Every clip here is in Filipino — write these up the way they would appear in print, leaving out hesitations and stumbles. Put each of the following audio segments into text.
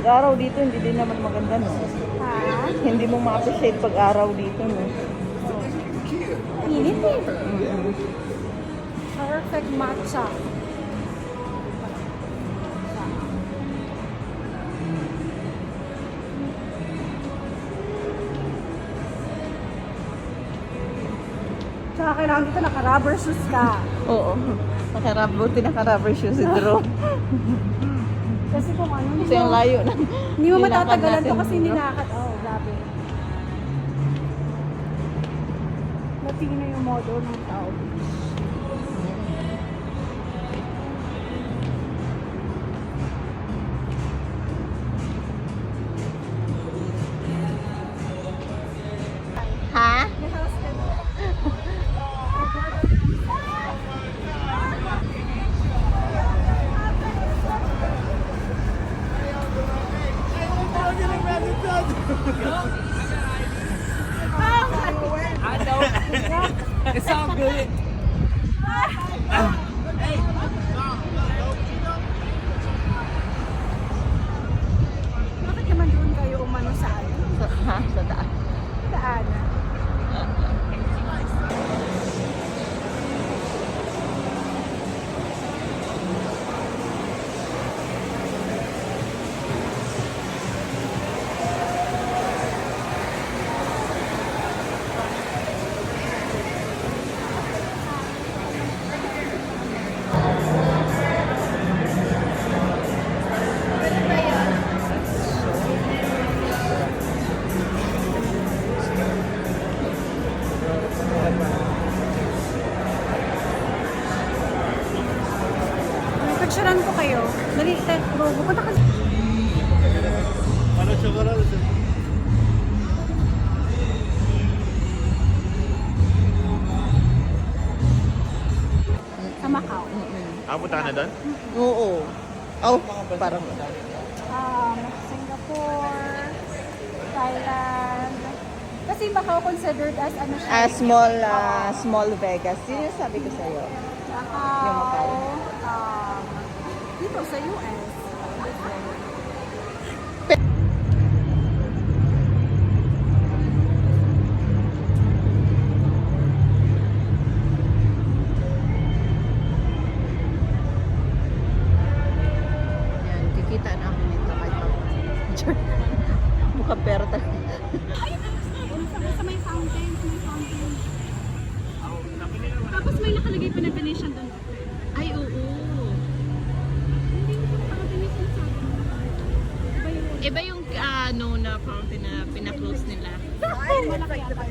pag-araw dito, hindi din naman maganda, no? Ha? Hindi mo ma-appreciate pag-araw dito, no? Init eh. Perfect matcha. Tsaka kailangan dito naka-rubber shoes ka. Oo. Buti naka-rubber shoes si Drew. Kasi kung ano, Kasi ang layo na. hindi mo nilakad matatagalan to natin, kasi Drew. nilakad. Oh, grabe. Latino yung model ng tao. Ha? It's all good. Bakit naman doon kayo umano sa ano? Ha? Sa taas. Saan? Picturean ko kayo. Dali, bro. Pupunta ka. Ano chocolate? Sa Macau. Punta na doon? Oo. Oh, parang... Singapore, Thailand. Kasi Macau considered as ano siya? small Vegas. Yun yung sabi ko sa'yo. Macau. Yung Macau. Dito sa US. Yan, kikita na ako nito kahit pa. Mukha pera talaga. Sa may fountain, Tapos may nakalagay pa na Venetian doon. Ay, oo. Hindi ko pa Venetian sa akin. Iba yung Iba yung ano na fountain na pina-close nila. malaki yata.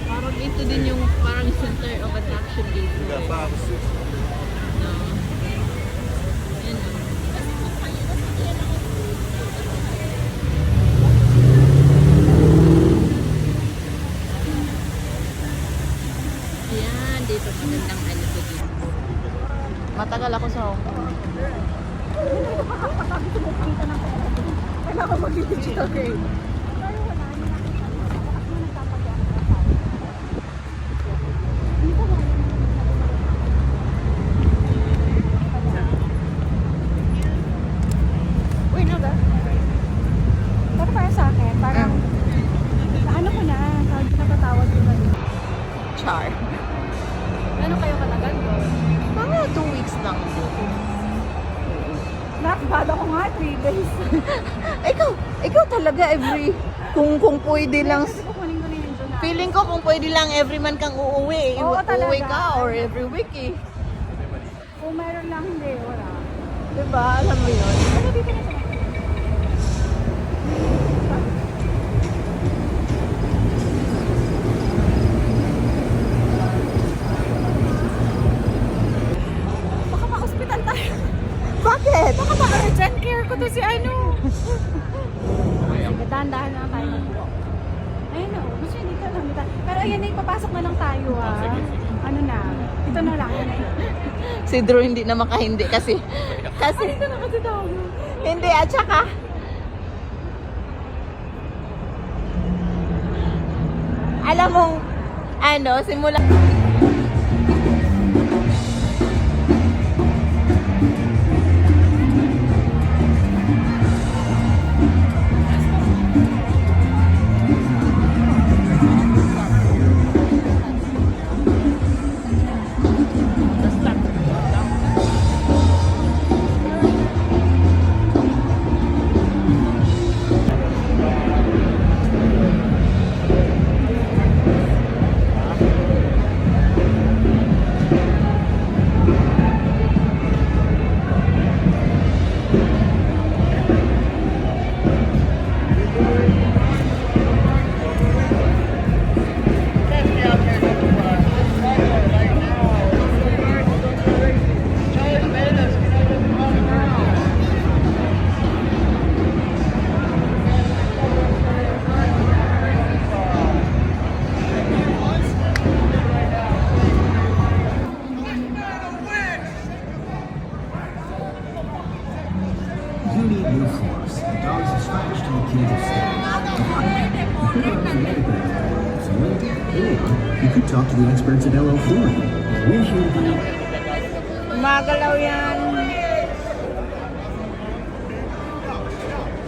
Parang ito din yung parang center of attraction dito. No. Yan o. Yan, dito magandang ano to dito. Matagal ako sa Hong Kong. Kailangan mag-digital grade. Pero wala, hindi natin nagpapagyan. Hindi ko wala. Uy, no da? Pero para sa akin, parang ano ko na, tawag natatawag ko ba? Char. Ano kayo katagal ko? Mga 2 weeks lang po. Not bad ako nga, 3 days. ikaw talaga kung pwede lang, Kasi kukunin ko na yung July. feeling ko kung pwede lang every month kang uuwi. Oo, talaga. Uuwi ka or every week eh. Kung meron lang, hindi, wala. Diba? Alam mo yun? Ano dito na sa baka ma-hospital tayo. Bakit? Baka ma-urgent care ko to si ano. Sige, dahan-dahan lang tayo magbuo. Ayun o, gusto yun dito lang. Pero ayan na, ipapasok na lang tayo Ano na, ito na lang. Si Drew hindi na makahindi kasi Ito na kasi tayo. hindi at saka alam mong ano, simula need new floors, the dogs are scratched and the kids are scared. Or you could talk to the experts at LL Flooring. We're here to Magalaw yan.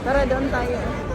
Tara, doon tayo.